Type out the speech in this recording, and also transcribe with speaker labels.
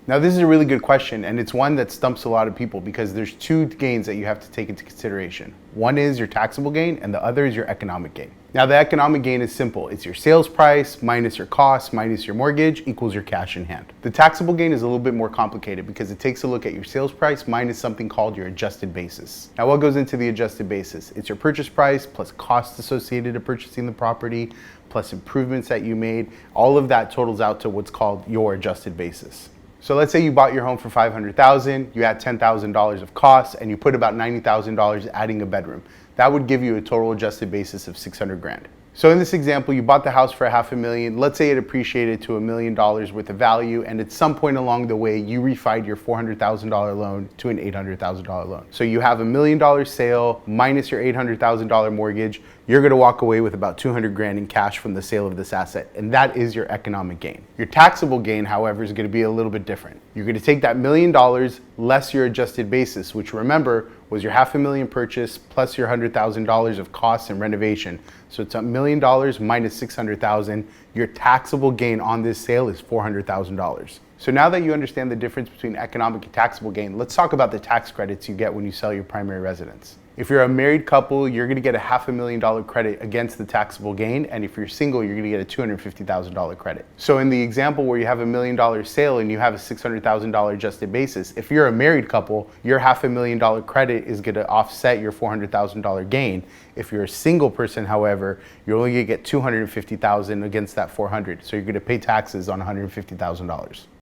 Speaker 1: Now, this is a really good question, and it's one that stumps a lot of people because there's two gains that you have to take into consideration. One is your taxable gain, and the other is your economic gain. Now, the economic gain is simple. It's your sales price minus your costs minus your mortgage equals your cash in hand. The taxable gain is a little bit more complicated because it takes a look at your sales price minus something called your adjusted basis. Now, what goes into the adjusted basis? It's your purchase price plus costs associated to purchasing the property plus improvements that you made. All of that totals out to what's called your adjusted basis. So let's say you bought your home for $500,000, you add $10,000 of costs, and you put about $90,000 adding a bedroom. That would give you a total adjusted basis of 600 grand. So in this example, you bought the house for $500,000. Let's say it appreciated to $1 million worth of value, and at some point along the way, you refied your $400,000 loan to an $800,000 loan. So you have $1 million sale minus your $800,000 mortgage. You're gonna walk away with about 200 grand in cash from the sale of this asset, and that is your economic gain. Your taxable gain, however, is gonna be a little bit different. You're gonna take that $1 million less your adjusted basis, which remember was your $500,000 purchase plus your $100,000 of costs and renovation. So it's $1 million minus 600,000. Your taxable gain on this sale is $400,000. So now that you understand the difference between economic and taxable gain, let's talk about the tax credits you get when you sell your primary residence. If you're a married couple, you're gonna get a $500,000 credit against the taxable gain, and if you're single, you're gonna get a $250,000 credit. So in the example where you have $1 million sale and you have a $600,000 adjusted basis, if you're a married couple, your $500,000 credit is gonna offset your $400,000 gain. If you're a single person, however, you're only gonna get $250,000 against that $400,000, so you're gonna pay taxes on $150,000.